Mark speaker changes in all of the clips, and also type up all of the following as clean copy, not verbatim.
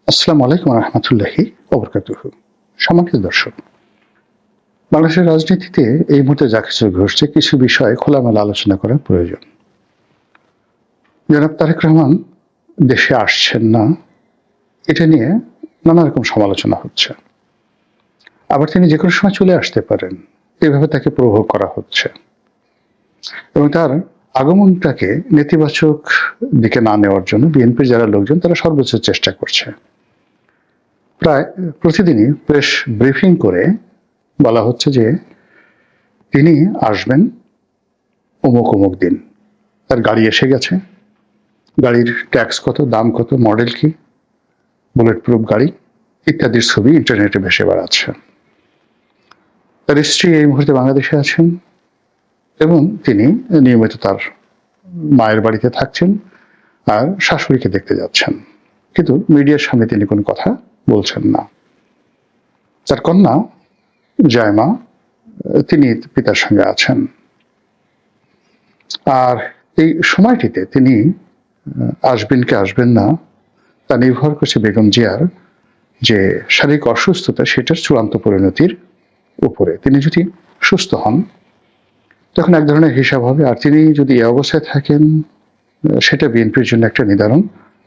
Speaker 1: আসসালামু আলাইকুম রহমতুল্লাহি ওবরকাতুহু। সম্মানিত দর্শক, বাংলাদেশের রাজনীতিতে এই মুহূর্তে যা কিছু ঘটছে, কিছু বিষয় খোলামেলা আলোচনা করা প্রয়োজন। জনাব তারেক রহমান দেশে আসছেন না, এটা নিয়ে নানা রকম সমালোচনা হচ্ছে। আবার তিনি যে কোনো সময় চলে আসতে পারেন, এভাবে তাকে প্রভোগ করা হচ্ছে এবং তার আগমনটাকে নেতিবাচক দিকে না নেওয়ার জন্য বিএনপির যারা লোকজন তারা সর্বোচ্চ চেষ্টা করছে। প্রায় প্রতিদিনই প্রেস ব্রিফিং করে বলা হচ্ছে যে তিনি আসবেন অমুক অমুক দিন, তার গাড়ি এসে গেছে, গাড়ির ট্যাক্স কত, দাম কত, মডেল কি, বুলেট প্রুফ গাড়ি ইত্যাদির ছবি ইন্টারনেটে ভেসে বেড়াচ্ছে। তার স্ত্রী এই মুহূর্তে বাংলাদেশে আছেন এবং তিনি নিয়মিত তার মায়ের বাড়িতে থাকছেন আর শাশুড়িকে দেখতে যাচ্ছেন, কিন্তু মিডিয়ার সামনে তিনি কোনো কথা বলছেন না। তার কন্যা জায়মা, তিনি পিতার সঙ্গে আছেন। আর এই সময়টিতে তিনি আসবেন কি আসবেন না তা নির্ভর করছে বেগম জিয়ার যে শারীরিক অসুস্থতা, সেটার চূড়ান্ত পরিণতির উপরে। তিনি যদি সুস্থ হন তখন এক ধরনের হিসাব হবে, আর তিনি যদি এই অবস্থায় থাকেন সেটা বিএনপির জন্য একটা নিদারুণ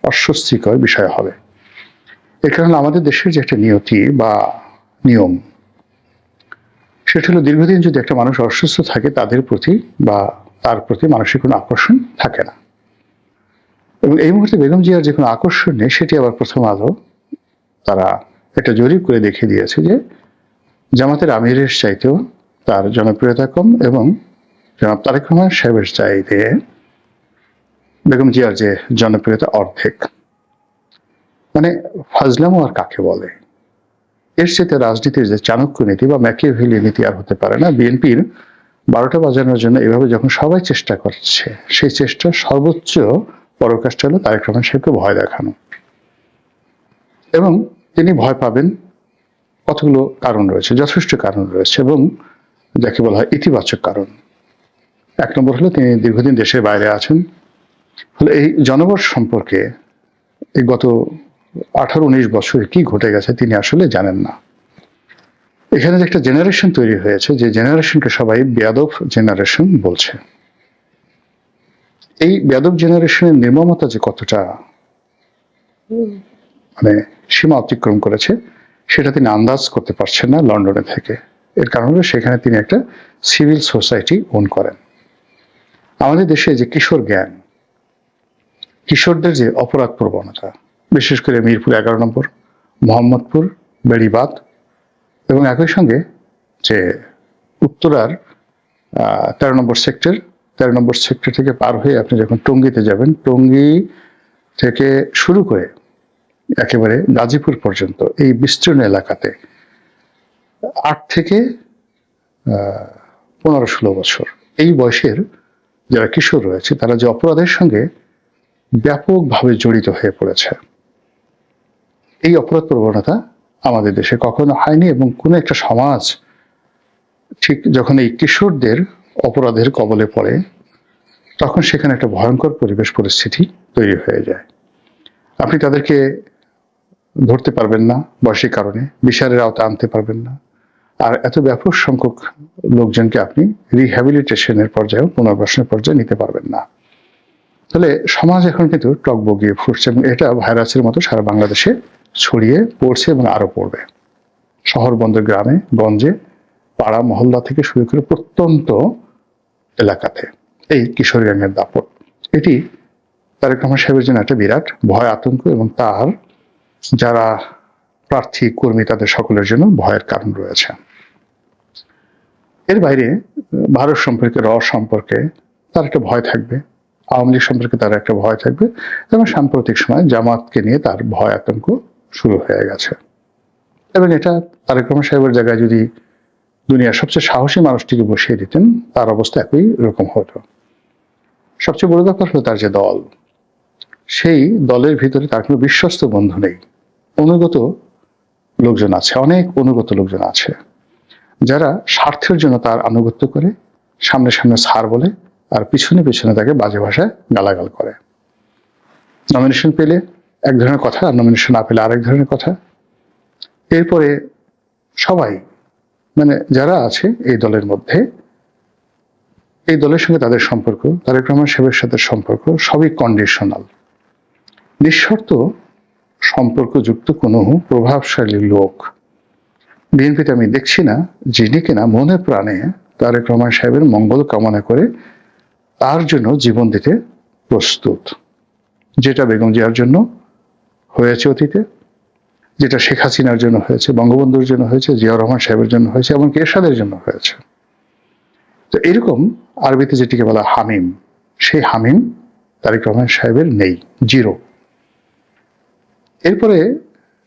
Speaker 1: অস্বস্তিকর বিষয় হবে। এর কারণে আমাদের দেশের যে একটা নিয়তি বা নিয়ম, সেটা হলো দীর্ঘদিন যদি একটা মানুষ অসুস্থ থাকে তাদের প্রতি বা তার প্রতি মানসিক কোনো আকর্ষণ থাকে না। এবং এই মুহূর্তে বেগম জিয়ার যে কোনো আকর্ষণ নেই, সেটি আবার প্রথম আলো তারা একটা জরিপ করে দেখিয়ে দিয়েছে যে জামাতের আমিরের চাইতেও তার জনপ্রিয়তা কম এবং জনাব তারেক রহমান সাহেবের চাইতে বেগম জিয়ার যে জনপ্রিয়তা অর্ধেক। মানে ফাজলামো আর কাকে বলে, এর সাথে রাজনীতির যে চাণক্য নীতি বা ম্যাকিয়াভেলি নীতি আর হতে পারে না। বিএনপির 12টা বাজানোর জন্য এভাবে যখন সবাই চেষ্টা করছে, সেই চেষ্টার সর্বোচ্চ পরাকাষ্ঠা হলো তারেক রহমান সাহেবকে ভয় দেখানো। এবং তিনি ভয় পাবেন কতগুলো কারণ রয়েছে, যথেষ্ট কারণ রয়েছে, এবং যাকে বলা হয় ইতিবাচক কারণ। এক নম্বর হলো তিনি দীর্ঘদিন দেশের বাইরে আছেন, ফলে এই জনবল সম্পর্কে এই গত 18-19 বছরে কি ঘটে গেছে তিনি আসলে জানেন না। এখানে যে একটা জেনারেশন তৈরি হয়েছে, যে জেনারেশনকে সবাই বেয়াদব জেনারেশন বলছে। এই বেয়াদব জেনারেশনের নির্মমতা যে কতটা মানে সীমা অতিক্রম করেছে, সেটা তিনি আন্দাজ করতে পারছেন না লন্ডনে থেকে। এর কারণ হলো সেখানে তিনি একটা সিভিল সোসাইটি ওন করেন। আমাদের দেশে যে কিশোর গ্যাং, কিশোরদের যে অপরাধ প্রবণতা, বিশেষ করে মিরপুর 11 নম্বর, মোহাম্মদপুর, বেড়িবাঁধ এবং একই সঙ্গে যে উত্তরার 13 নম্বর সেক্টর, 13 নম্বর সেক্টর থেকে পার হয়ে আপনি যখন টঙ্গীতে যাবেন, টঙ্গী থেকে শুরু করে একেবারে গাজীপুর পর্যন্ত এই বিস্তীর্ণ এলাকাতে 8 থেকে 15-16 বছর এই বয়সের যারা কিশোর রয়েছে, তারা যে অপরাধের সঙ্গে ব্যাপকভাবে জড়িত হয়ে পড়েছে, এই অপরাধ প্রবণতা আমাদের দেশে কখনো হয়নি। এবং কোনো একটা সমাজ ঠিক যখন এই কিশোরদের অপরাধের কবলে পড়ে, তখন সেখানে একটা ভয়ঙ্কর পরিবেশ পরিস্থিতি তৈরি হয়ে যায়। আপনি তাদেরকে ধরতে পারবেন না বয়সের কারণে, বিচারের আওতায় আনতে পারবেন না, আর এত ব্যাপক সংখ্যক লোকজনকে আপনি রিহ্যাবিলিটেশনের পর্যায়ে, পুনর্বাসনের পর্যায়ে নিতে পারবেন না। তাহলে সমাজ এখন কিন্তু টকবগিয়ে ফুটছে এবং এটা ভাইরাসের মতো সারা বাংলাদেশে ছড়িয়ে পড়ছে এবং আরো পড়বে। শহর বন্দর, গ্রামে গঞ্জে, পাড়া মহল্লা থেকে শুরু করে প্রত্যন্ত এলাকাতে এই কিশোর গ্যাংয়ের দাপট, এটি তারেক রহমান সাহেবের জন্য একটা বিরাট ভয়, আতঙ্ক এবং তার যারা প্রার্থী কর্মী তাদের সকলের জন্য ভয়ের কারণ রয়েছে। এর বাইরে ভারত সম্পর্কে, সম্পর্কে তার একটা ভয় থাকবে, আওয়ামী লীগ সম্পর্কে তার একটা ভয় থাকবে, এবং সাম্প্রতিক সময় জামাতকে নিয়ে তার ভয় আতঙ্ক শুরু হয়ে গেছে। এবং এটা তারেক রহমান সাহেবের জায়গায় যদি দুনিয়ার সবচেয়ে সাহসী মানুষটিকে বসিয়ে দিতেন, তার অবস্থা একই রকম হতো। সবচেয়ে বড় ব্যাপার হলো তার যে দল, সেই দলের ভিতরে তার কোনো বিশ্বস্ত বন্ধু নেই। অনুগত লোকজন আছে, অনেক অনুগত লোকজন আছে, যারা স্বার্থের জন্য তার আনুগত্য করে, সামনে সামনে স্যার বলে আর পিছনে পিছনে তাকে বাজে ভাষায় গালাগাল করে। নমিনেশন পেলে এক ধরনের কথা, আর নমিনেশন না পেলে আরেক ধরনের কথা। এরপরে সবাই মানে যারা আছে এই দলের মধ্যে, এই দলের সঙ্গে তাদের সম্পর্ক, তারেক রহমান সাহেবের সাথে সম্পর্ক সবই কন্ডিশনাল। নিঃশর্ত সম্পর্কযুক্ত কোনো প্রভাবশালী লোক বিএনপিতে আমি দেখছি না, যিনি কিনা মনে প্রাণে তারেক রহমান সাহেবের মঙ্গল কামনা করে তার জন্য জীবন দিতে প্রস্তুত। যেটা বেগম জিয়ার জন্য হয়েছে অতীতে, যেটা শেখ হাসিনার জন্য হয়েছে, বঙ্গবন্ধুর জন্য হয়েছে, জিয়াউর রহমান সাহেবের জন্য হয়েছে, এমনকি এরশাদের জন্য হয়েছে। তো এরকম আরবিতে যেটিকে বলা হামিম, সেই হামিম তারেক রহমান সাহেবের নেই, জিরো। এরপরে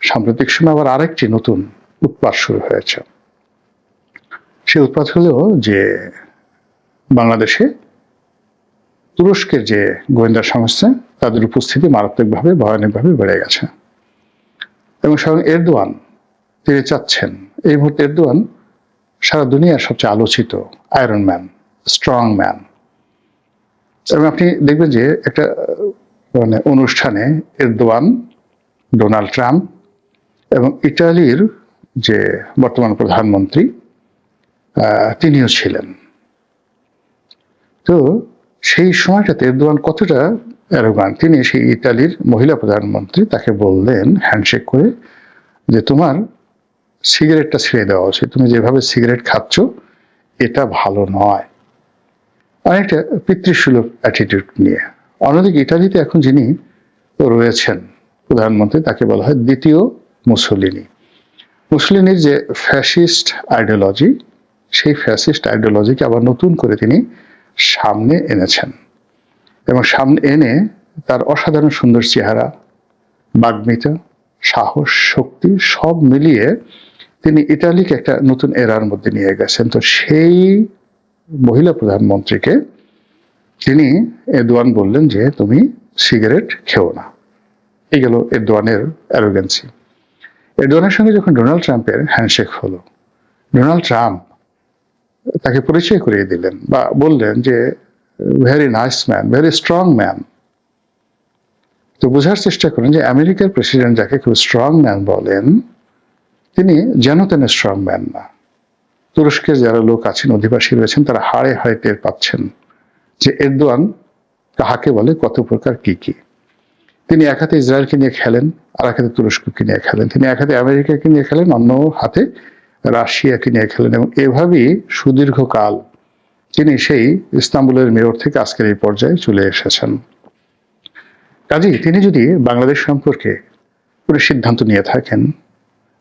Speaker 1: সাম্প্রতিক সময় আবার আরেকটি নতুন উৎপাত শুরু হয়েছে। সেই উৎপাত হলো যে বাংলাদেশে তুরস্কের যে গোয়েন্দা সংস্থা, তাদের উপস্থিতি মারাত্মকভাবে ভয়ানকভাবে বেড়ে গেছে। এবং স্বয়ং এরদোয়ান তিনি চাচ্ছেন, এই মুহূর্তে এরদোয়ান সারা দুনিয়ার সবচেয়ে আলোচিত আয়রন ম্যান, স্ট্রং ম্যান। এবং আপনি দেখবেন যে একটা মানে অনুষ্ঠানে এরদোয়ান, ডোনাল্ড ট্রাম্প এবং ইটালির যে বর্তমান প্রধানমন্ত্রী তিনিও ছিলেন। তো সেই সময়টাতে এরদোয়ান কতটা অ্যারোগান্ট, তিনি সেই ইটালির মহিলা প্রধানমন্ত্রী তাকে বললেন হ্যান্ডশেক করে যে তোমার সিগারেটটা ছেড়ে দেওয়া উচিত, তুমি যেভাবে সিগারেট খাচ্ছ এটা ভালো নয়। অনেকটা পিতৃসুলভ অ্যাটিটিউড নিয়ে। অন্যদিকে ইটালিতে এখন যিনি রয়েছেন প্রধানমন্ত্রী, তাকে বলা হয় দ্বিতীয় মুসোলিনি। মুসোলিনির যে ফ্যাসিস্ট আইডিওলজি, সেই ফ্যাসিস্ট আইডিওলজিকে আবার নতুন করে তিনি সামনে এনেছেন। এবং সামনে এনে তার অসাধারণ সুন্দর চেহারা, বাগ্মিতা, সাহস, শক্তি সব মিলিয়ে তিনি ইটালিকে একটা নতুন এরার মধ্যে নিয়ে গেছেন। তো সেই মহিলা প্রধানমন্ত্রীকে তিনি এরদোয়ান বললেন যে তুমি সিগারেট খেও না। এই গেল এরদোয়ানের অ্যারোগেন্সি। এরদোয়ানের সঙ্গে যখন ডোনাল্ড ট্রাম্পের হ্যান্ডশেক হলো, ডোনাল্ড ট্রাম্প তাকে পরিচয় করিয়ে দিলেন বা বললেন যে very nice man, very strong man. তো বোঝার চেষ্টা করেন যে আমেরিকার প্রেসিডেন্ট যাকে খুব স্ট্রং ম্যান বলেন, তিনি যেন তেন স্ট্রং ম্যান না। তুরস্কের যারা লোক আছেন, অধিবাসী রয়েছেন, তারা হাড়ে হাড়ে টের পাচ্ছেন যে এরদোয়ান কাহাকে বলে, কত প্রকার কি কি। তিনি এক হাতে ইসরায়েলকে নিয়ে খেলেন, আর এক হাতে তুরস্ককে নিয়ে খেলেন। তিনি এক হাতে আমেরিকাকে নিয়ে খেলেন, অন্য হাতে রাশিয়াকে নিয়ে খেলেন। এবং এভাবেই সুদীর্ঘকাল তিনি সেই ইস্তাম্বুলের মেয়র থেকে আজকের এই পর্যায়ে চলে এসেছেন। কাজেই তিনি যদি বাংলাদেশ সম্পর্কে পুরো সিদ্ধান্ত নিয়ে থাকেন,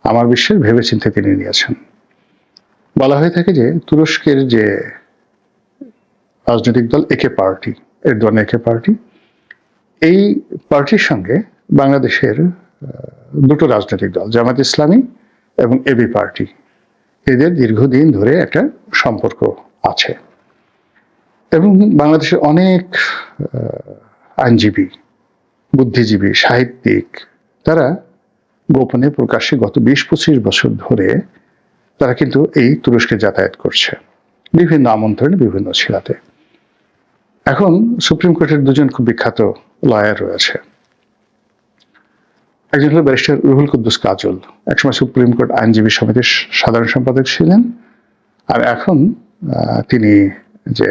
Speaker 1: আমার বিশ্বাস ভেবেচিন্তে তিনি নিয়েছেন। বলা হয়ে থাকে যে তুরস্কের যে রাজনৈতিক দল একে পার্টি, এরদোয়ান একে পার্টি, এই পার্টির সঙ্গে বাংলাদেশের দুটো রাজনৈতিক দল, জামাত ইসলামী এবং এবি পার্টি, এদের দীর্ঘদিন ধরে একটা সম্পর্ক আছে। এবং বাংলাদেশের অনেক আইনজীবী, বুদ্ধিজীবী, সাহিত্যিক, তারা গোপনে প্রকাশ্যে গত 20-25 বছর ধরে তারা কিন্তু এই তুরস্কে যাতায়াত করছে বিভিন্ন আমন্ত্রণে, বিভিন্ন ছিলাতে। এখন সুপ্রিম কোর্টের দুজন খুব বিখ্যাত লয়ার রয়েছে। একজন হল ব্যারিস্টার রুহুল কুদ্দুস কাজল, একসময় সুপ্রিম কোর্ট আইনজীবী সমিতির সাধারণ সম্পাদক ছিলেন, আর এখন তিনি যে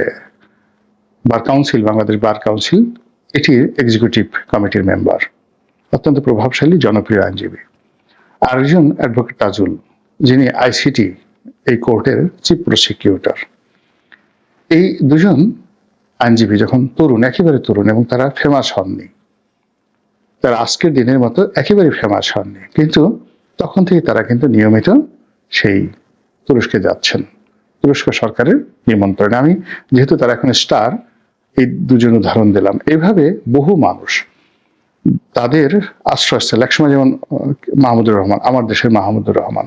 Speaker 1: bar council, Bangladesh bar council, এটির এক্সিকিউটিভ কমিটির মেম্বার, অত্যন্ত প্রভাবশালী জনপ্রিয় আইনজীবী। আর একজন অ্যাডভোকেট তাজুল, যিনি আইসিটি এই কোর্টের চিফ প্রসিকিউটর। এই দুজন আইনজীবী যখন তরুণ, একেবারে তরুণ, এবং তারা ফেমাস হননি, তারা আজকের দিনের মতো একেবারে ফেমাস হননি, কিন্তু তখন থেকে তারা কিন্তু নিয়মিত সেই তুরস্কে যাচ্ছেন, তুরস্ক সরকারের নিমন্ত্রণে। আমি যেহেতু তারা এখন স্টার, এই দুজন উদাহরণ দিলাম। এইভাবে বহু মানুষ তাদের আশ্রয়স্থল, একসময় যেমন মাহমুদুর রহমান, আমার দেশের মাহমুদুর রহমান,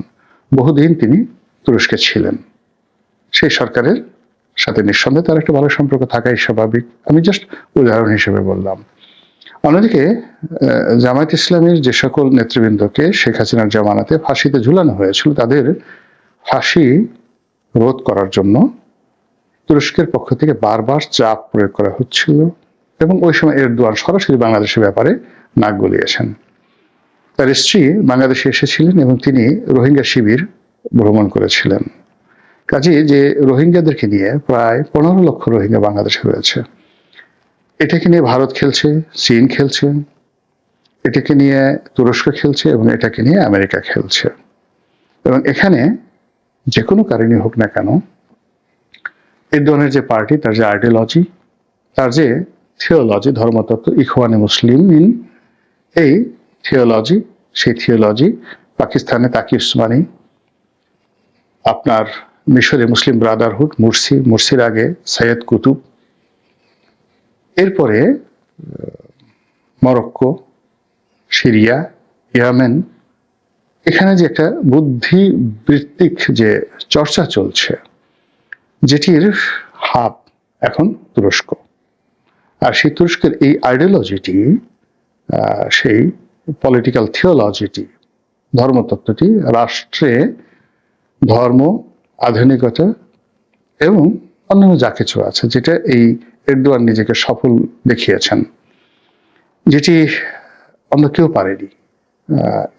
Speaker 1: বহুদিন তিনি তুরস্কে ছিলেন। সেই সরকারের সাথে নিঃসন্দেহে তার একটা ভালো সম্পর্ক থাকাই স্বাভাবিক, আমি জাস্ট উদাহরণ হিসেবে বললাম। অন্যদিকে জামায়াত ইসলামীর যে সকল নেতৃবৃন্দকে শেখ হাসিনার জামানাতে ফাঁসিতে ঝুলানো হয়েছিল, তাদের ফাঁসি রোধ করার জন্য তুরস্কের পক্ষ থেকে বারবার চাপ প্রয়োগ করা হচ্ছিল। এবং ওই সময় এরদোয়ান সরাসরি বাংলাদেশের ব্যাপারে নাক গলিয়েছেন। তার স্ত্রী বাংলাদেশে এসেছিলেন এবং তিনি রোহিঙ্গা শিবির ভ্রমণ করেছিলেন। কাজে যে রোহিঙ্গাদেরকে নিয়ে প্রায় 15 লক্ষ রোহিঙ্গা বাংলাদেশে রয়েছে, এটাকে নিয়ে ভারত খেলছে, চীন খেলছে, এটাকে নিয়ে তুরস্ক খেলছে এবং এটাকে নিয়ে আমেরিকা খেলছে। এবং এখানে যে কোনো কারণে হোক না কেন, এরদোয়ানের যে পার্টি, তার যে আইডিওলজি, তার যে থিওলজি, ধর্মতত্ত্ব, ইখওয়ানে মুসলিমিন, এই থিওলজি, সেই থিওলজি পাকিস্তানে তাকি উসমানি, আপনার মিশরে মুসলিম ব্রাদারহুড, মুরসির আগে সৈয়দ কুতুব, এরপরে মরক্কো, সিরিয়া, ইয়েমেন, এখানে যে একটা বুদ্ধিবৃত্তিক যে চর্চা চলছে, যেটির হাব এখন তুরস্ক। আর সেই তুরস্কের এই আইডিওলজিটি, সেই পলিটিক্যাল থিওলজিটি, ধর্মতত্ত্বটি রাষ্ট্রে ধর্ম, আধুনিকতা এবং অন্যান্য যা কিছু আছে, যেটা এই এরদোয়ান নিজেকে সফল দেখিয়েছেন, যেটি অন্য কেউ পারেনি,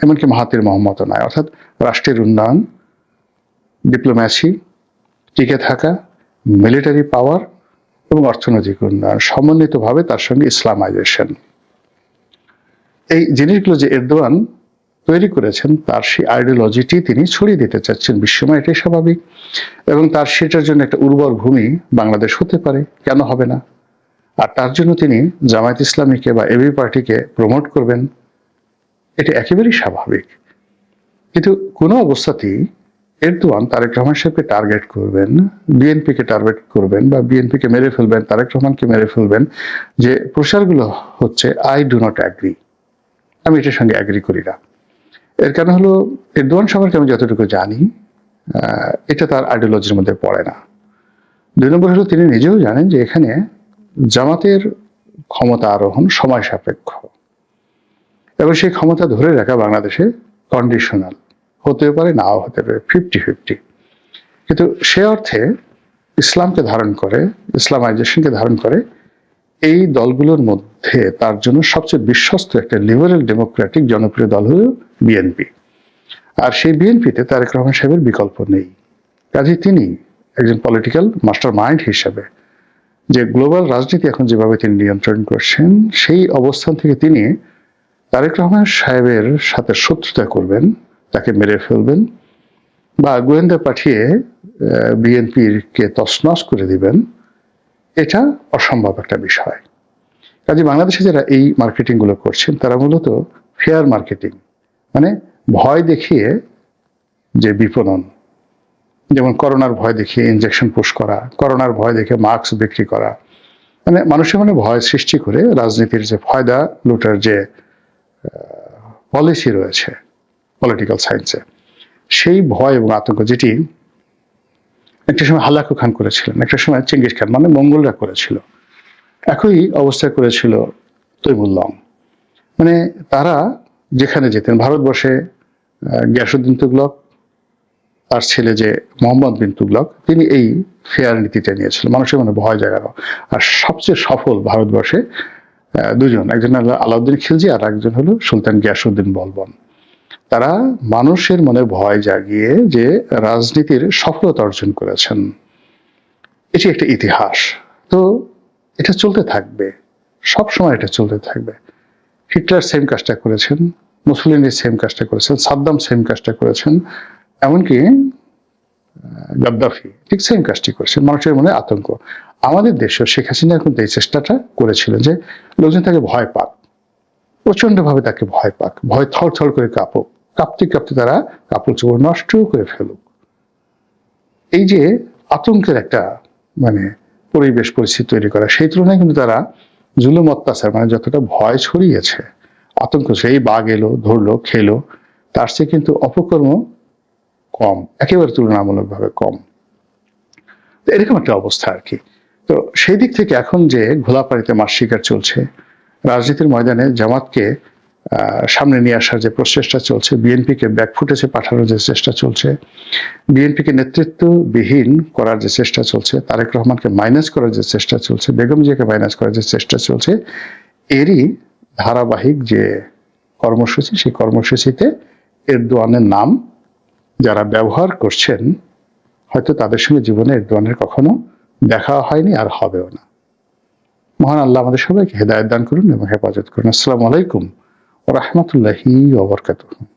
Speaker 1: এমনকি মাহাতির মোহাম্মদ নয়। অর্থাৎ রাষ্ট্রের উন্নয়ন, ডিপ্লোম্যাসি, টিকে থাকা, মিলিটারি পাওয়ার এবং অর্থনৈতিক উন্নয়ন সমন্বিতভাবে, তার সঙ্গে ইসলামাইজেশন, এই জিনিসগুলো যে এরদোয়ান তৈরি করেছেন, তার সেই আইডিওলজিটি তিনি ছড়িয়ে দিতে চাচ্ছেন বিশ্বময়, এটাই স্বাভাবিক। এবং তার সেটার জন্য একটা উর্বর ভূমি বাংলাদেশ হতে পারে, কেন হবে না? আর তার জন্য তিনি জামায়াত ইসলামীকে বা এবি পার্টিকে প্রমোট করবেন, এটা একেবারেই স্বাভাবিক। কিন্তু কোনো অবস্থাতেই এরদোয়ান তারেক রহমান সাহেবকে টার্গেট করবেন, বিএনপিকে টার্গেট করবেন, বা বিএনপিকে মেরে ফেলবেন, তারেক রহমানকে মেরে ফেলবেন, যে প্রচারগুলো হচ্ছে আই ডু নট অ্যাগ্রি, আমি এটার সঙ্গে অ্যাগ্রি করি না। এর কারণ হলো, এরদোয়ান সম্পর্কে আমি যতটুকু জানি, এটা তার আইডিওলজির মধ্যে পড়ে না। 2 নম্বর হলো, তিনি নিজেও জানেন যে এখানে জামাতের ক্ষমতা আরোহণ সময় সাপেক্ষ, এবং সেই ক্ষমতা ধরে রাখা বাংলাদেশে কন্ডিশনাল, হতে পারে নাও হতে পারে, 50-50। কিন্তু সে অর্থে ইসলামকে ধারণ করে, ইসলামাইজেশনকে ধারণ করে এই দলগুলোর মধ্যে তার জন্য সবচেয়ে বিশ্বস্ত একটা লিবারেল ডেমোক্রেটিক জনপ্রিয় দল হল বিএনপি। আর সেই বিএনপিতে তারেক রহমান সাহেবের বিকল্প নেই। কাজে তিনি একজন পলিটিক্যাল মাস্টার মাইন্ড হিসেবে, যে গ্লোবাল রাজনীতি এখন যেভাবে তিনি নিয়ন্ত্রণ করছেন, সেই অবস্থান থেকে তিনি তারেক রহমান সাহেবের সাথে শত্রুতা করবেন, তাকে মেরে ফেলবেন, বা গোয়েন্দা পাঠিয়ে বিএনপির কে তছনছ করে দিবেন, এটা অসম্ভব একটা বিষয়। কাজে বাংলাদেশে যারা এই মার্কেটিং গুলো করছেন, তারা মূলত ফেয়ার মার্কেটিং, মানে ভয় দেখিয়ে যে বিপণন, যেমন করোনার ভয় দেখিয়ে ইনজেকশন পুশ করা, করোনার ভয় দেখে মাস্ক বিক্রি করা, মানে মানুষের মনে ভয় সৃষ্টি করে রাজনীতির যে ফায়দা লুটার যে পলিসি রয়েছে পলিটিক্যাল সায়েন্সে, সেই ভয় এবং আতঙ্ক, যেটি একটা সময় হালাকু খান করেছিলেন, একটা সময় চেঙ্গিস খান, মানে মঙ্গলরা করেছিল, একই অবস্থা করেছিল তৈমুল্লং। মানে তারা যেখানে যেতেন, ভারতবর্ষে গিয়াসউদ্দিন তুগলক, তার ছেলে যে মোহাম্মদ বিন তুগলক, তিনি এই ফেয়ার নীতিটা নিয়েছিলেন, মানুষের মনে ভয় জাগানো। আর সবচেয়ে সফল ভারতবর্ষে দুজন, একজন হলো আলাউদ্দিন খিলজি, আর একজন হলো সুলতান গিয়াসউদ্দিন বলবন। তারা মানুষের মনে ভয় জাগিয়ে যে রাজনীতির সফলতা অর্জন করেছেন, এটি একটা ইতিহাস। তো এটা চলতে থাকবে, সব সময় এটা চলতে থাকবে। হিটলার সেম কাজটা করেছেন, মুসলিনি সেম কাজটা করেছেন, সাদ্দাম সেম কাজটা করেছেন, এমনকি গাদ্দাফি ঠিক সেম কাজটি করেছেন, মানুষের মনে আতঙ্ক। আমাদের দেশেও শেখ হাসিনা কিন্তু এই চেষ্টাটা করেছিলেন, যে লোকজন তাকে ভয় পাক, প্রচন্ডভাবে তাকে ভয় পাক, ভয় থর করে কাঁপুক, কাঁপতে কাঁপতে তারা কাপড় চোপড় নষ্ট করে ফেলুক। এই যে আতঙ্কের একটা মানে পরিবেশ পরিস্থিতি তৈরি করা, সেই তুলনায় কিন্তু তারা জুলুম অত্যাচার, মানে যতটা ভয় ছড়িয়েছে, আতঙ্ক, সেই বাঘ এলো, ধরলো, খেলো, তার চেয়ে কিন্তু অপকর্ম কম, একেবারে তুলনামূলকভাবে কম। এরকম একটা অবস্থা আর কি। তো সেই দিক থেকে এখন যে ঘোলাপাড়িতে মাছ শিকার চলছে, রাজনীতির ময়দানে জামাতকে সামনে নিয়ে আসার যে প্রচেষ্টা চলছে, বিএনপিকে ব্যাকফুটেজে পাঠানোর যে চেষ্টা চলছে, বিএনপিকে নেতৃত্ববিহীন করার যে চেষ্টা চলছে, তারেক রহমানকে মাইনাস করার যে চেষ্টা চলছে, বেগম জিয়াকে মাইনাস করার যে চেষ্টা চলছে, এরই ধারাবাহিক যে কর্মসূচি, সেই কর্মসূচিতে এরদোয়ানের নাম যারা ব্যবহার করছেন, হয়তো তাদের সঙ্গে জীবনে এরদোয়ানের কখনো দেখা হয়নি আর হবেও না। মহান আল্লাহ আমাদের সবাইকে হেদায়েত দান করুন এবং হেফাজত করুন। আসসালামু আলাইকুম ওয়া রাহমাতুল্লাহি ওয়া বারাকাতুহু।